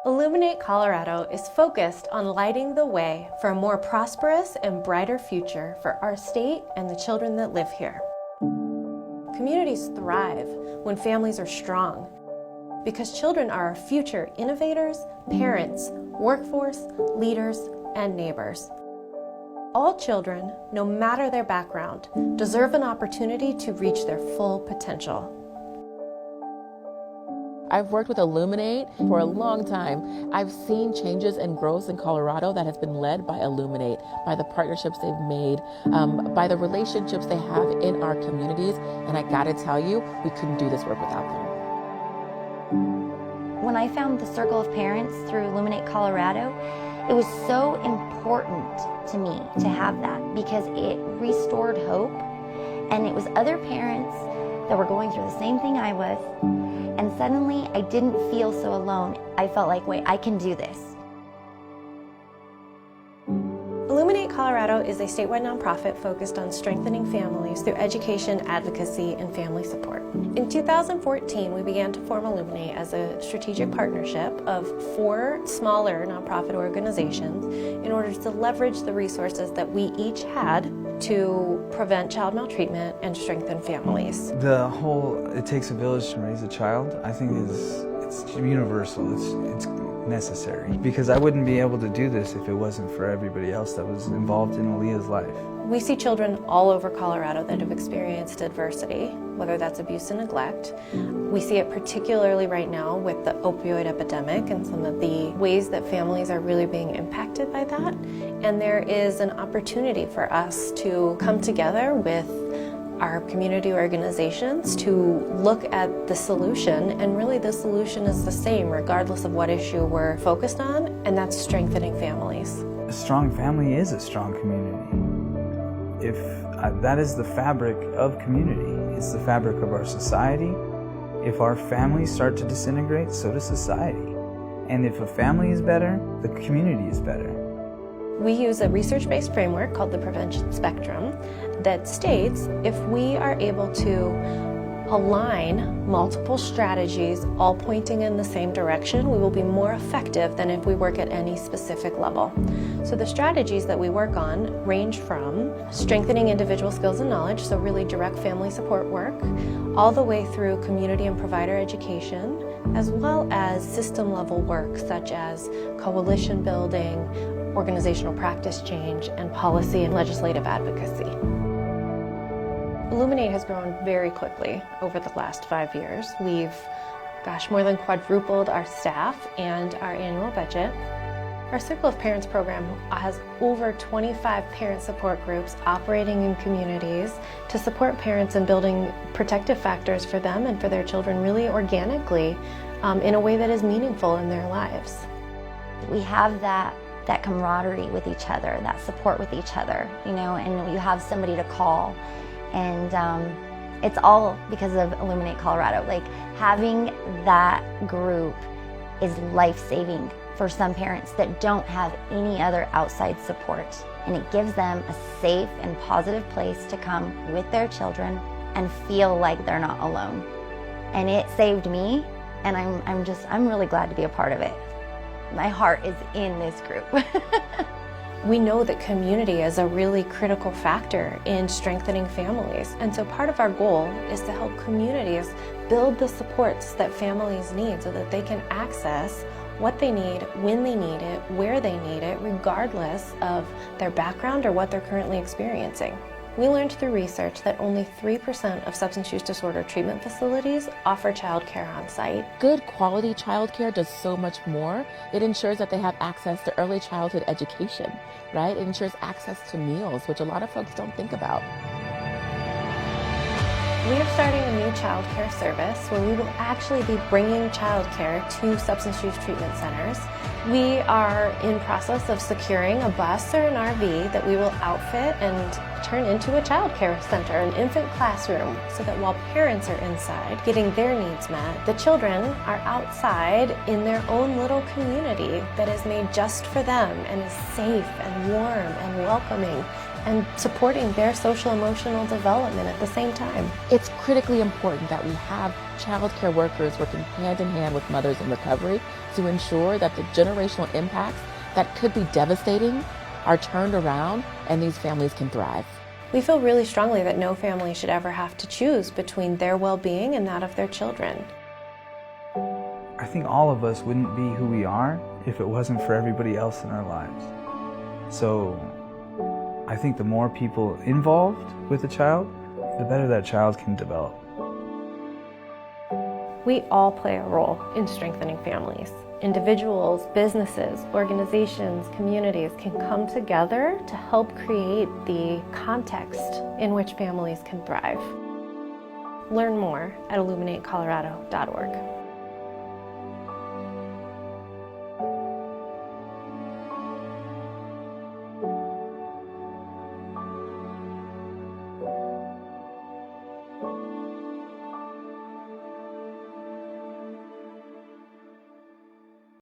Illuminate Colorado is focused on lighting the way for a more prosperous and brighter future for our state and the children that live here. Communities thrive when families are strong because children are our future innovators, parents, workforce, leaders, and neighbors. All children, no matter their background, deserve an opportunity to reach their full potential. I've worked with Illuminate for a long time. I've seen changes and growth in Colorado that has been led by Illuminate, by the partnerships they've made, by the relationships they have in our communities. And I gotta tell you, we couldn't do this work without them. When I found the Circle of Parents through Illuminate Colorado, it was so important to me to have that because it restored hope, and it was other parents that were going through the same thing I was. And suddenly, I didn't feel so alone. I felt like, wait, I can do this. Illuminate Colorado is a statewide nonprofit focused on strengthening families through education, advocacy, and family support. In 2014, we began to form Illuminate as a strategic partnership of 4 smaller nonprofit organizations in order to leverage the resources that we each had to prevent child maltreatment and strengthen families. The whole "it takes a village to raise a child" I think it's universal. It's necessary, because I wouldn't be able to do this if it wasn't for everybody else that was involved in Aaliyah's life. We see children all over Colorado that have experienced adversity, whether that's abuse and neglect. We see it particularly right now with the opioid epidemic and some of the ways that families are really being impacted by that. And there is an opportunity for us to come together with our community organizations to look at the solution, and really the solution is the same regardless of what issue we're focused on, and that's strengthening families. A strong family is a strong community. If that is the fabric of community, it's the fabric of our society. If our families start to disintegrate, so does society. And if a family is better, the community is better. We use a research-based framework called the prevention spectrum that states if we are able to align multiple strategies all pointing in the same direction, we will be more effective than if we work at any specific level. So the strategies that we work on range from strengthening individual skills and knowledge, so really direct family support work, all the way through community and provider education, as well as system level work such as coalition building, organizational practice change, and policy and legislative advocacy. Illuminate has grown very quickly over the last 5 years. We've, more than quadrupled our staff and our annual budget. Our Circle of Parents program has over 25 parent support groups operating in communities to support parents in building protective factors for them and for their children really organically in a way that is meaningful in their lives. We have that camaraderie with each other, that support with each other, and you have somebody to call. And it's all because of Illuminate Colorado. Like, having that group is life-saving for some parents that don't have any other outside support. And it gives them a safe and positive place to come with their children and feel like they're not alone. And it saved me, and I'm really glad to be a part of it. My heart is in this group. We know that community is a really critical factor in strengthening families. And so part of our goal is to help communities build the supports that families need so that they can access what they need, when they need it, where they need it, regardless of their background or what they're currently experiencing. We learned through research that only 3% of substance use disorder treatment facilities offer childcare on site. Good quality childcare does so much more. It ensures that they have access to early childhood education, right? It ensures access to meals, which a lot of folks don't think about. We are starting a new child care service where we will actually be bringing child care to substance use treatment centers. We are in process of securing a bus or an RV that we will outfit and turn into a child care center, an infant classroom, so that while parents are inside getting their needs met, the children are outside in their own little community that is made just for them and is safe and warm and welcoming and supporting their social emotional development at the same time. It's critically important that we have child care workers working hand in hand with mothers in recovery to ensure that the generational impacts that could be devastating are turned around and these families can thrive. We feel really strongly that no family should ever have to choose between their well-being and that of their children. I think all of us wouldn't be who we are if it wasn't for everybody else in our lives. So I think the more people involved with a child, the better that child can develop. We all play a role in strengthening families. Individuals, businesses, organizations, communities can come together to help create the context in which families can thrive. Learn more at illuminatecolorado.org.